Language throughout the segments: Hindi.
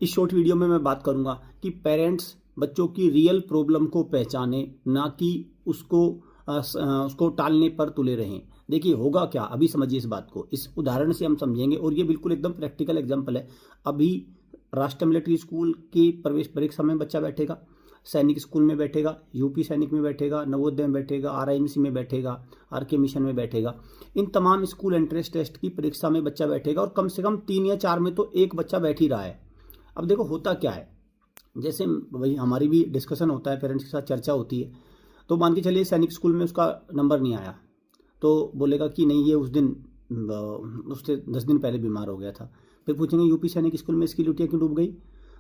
इस शॉर्ट वीडियो में मैं बात करूंगा कि पेरेंट्स बच्चों की रियल प्रॉब्लम को पहचाने, ना कि उसको टालने पर तुले रहें। देखिए होगा क्या, अभी समझिए इस बात को, इस उदाहरण से हम समझेंगे और ये बिल्कुल एकदम प्रैक्टिकल एग्जांपल है। अभी राष्ट्रीय मिलिट्री स्कूल की प्रवेश परीक्षा में बच्चा बैठेगा, सैनिक स्कूल में बैठेगा, यूपी सैनिक में बैठेगा, नवोदय में बैठेगा, आरआईएमसी में बैठेगा, आरके मिशन में बैठेगा। इन तमाम स्कूल एंट्रेंस टेस्ट की परीक्षा में बच्चा बैठेगा और कम से कम 3 या 4 में तो एक बच्चा बैठ ही रहा है। अब देखो होता क्या है, जैसे वही हमारी भी डिस्कशन होता है, पेरेंट्स के साथ चर्चा होती है। तो मान के चलिए सैनिक स्कूल में उसका नंबर नहीं आया, तो बोलेगा कि नहीं ये उस दिन उससे 10 दिन पहले बीमार हो गया था। फिर पूछेंगे यूपी सैनिक स्कूल में इसकी लुटिया क्यों डूब गई,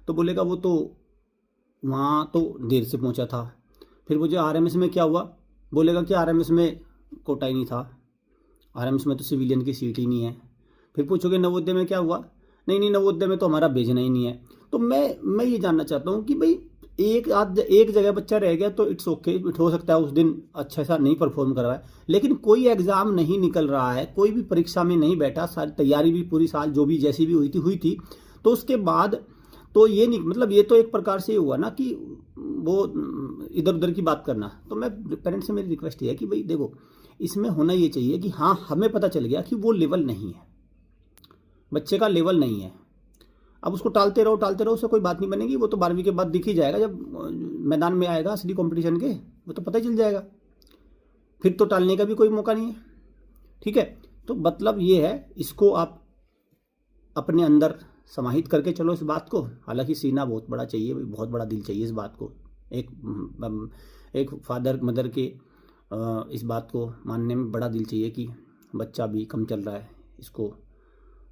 तो बोलेगा वो तो वहाँ तो देर से पहुँचा था। फिर मुझे आरएमएस में क्या हुआ, बोलेगा कि आरएमएस में कोटा ही नहीं था, आरएमएस में तो सिविलियन की सीट ही नहीं है। फिर पूछोगे नवोदय में क्या हुआ, नहीं नवोदय में तो हमारा भेजना ही नहीं है। तो मैं ये जानना चाहता हूँ कि भाई एक जगह बच्चा रह गया तो इट्स ओके, हो सकता है उस दिन अच्छा सा नहीं परफॉर्म कर रहा है, लेकिन कोई एग्जाम नहीं निकल रहा है, कोई भी परीक्षा में नहीं बैठा, सारी तैयारी भी पूरी साल जो भी जैसी भी हुई थी। तो उसके बाद तो ये नहीं, मतलब ये तो एक प्रकार से हुआ ना कि वो इधर उधर की बात करना। तो मैं पेरेंट्स से मेरी रिक्वेस्ट ये है कि भाई देखो, इसमें होना ये चाहिए कि हाँ हमें पता चल गया कि वो लेवल नहीं है, बच्चे का लेवल नहीं है। अब उसको टालते रहो, उससे कोई बात नहीं बनेगी। वो तो 12वीं के बाद दिख ही जाएगा, जब मैदान में आएगा असली कंपटीशन के, वो तो पता ही चल जाएगा। फिर तो टालने का भी कोई मौका नहीं है। ठीक है, तो मतलब ये है, इसको आप अपने अंदर समाहित करके चलो इस बात को। हालांकि सीना बहुत बड़ा चाहिए, बहुत बड़ा दिल चाहिए इस बात को, एक फादर मदर के इस बात को मानने में बड़ा दिल चाहिए कि बच्चा भी कम चल रहा है इसको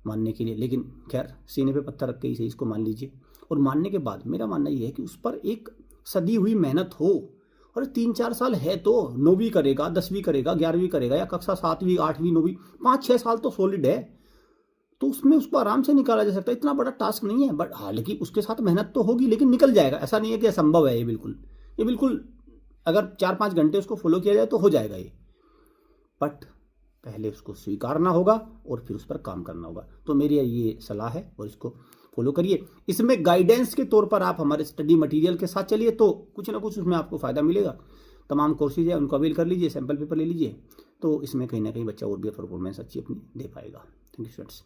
मानने के लिए। लेकिन खैर सीने पे पत्थर रख के ही सही इसको मान लीजिए। और मानने के बाद मेरा मानना ये है कि उस पर एक सदी हुई मेहनत हो। और 3-4 साल है तो 9वीं करेगा, 10वीं करेगा, 11वीं करेगा, या कक्षा 7वीं 8वीं 9वीं 5-6 साल तो सॉलिड है, तो उसमें उसको आराम से निकाला जा सकता है। इतना बड़ा टास्क नहीं है, बट हालांकि उसके साथ मेहनत तो होगी, लेकिन निकल जाएगा। ऐसा नहीं है कि असंभव है, ये बिल्कुल अगर 4-5 घंटे उसको फॉलो किया जाए तो हो जाएगा ये। बट पहले उसको स्वीकारना होगा और फिर उस पर काम करना होगा। तो मेरी ये सलाह है और इसको फॉलो करिए। इसमें गाइडेंस के तौर पर आप हमारे स्टडी मटेरियल के साथ चलिए, तो कुछ ना कुछ उसमें आपको फ़ायदा मिलेगा। तमाम कोर्सेज है उनको अवेल कर लीजिए, सैम्पल पेपर ले लीजिए, तो इसमें कहीं ना कहीं बच्चा और भी परफॉर्मेंस अच्छी अपनी दे पाएगा। Thank you students.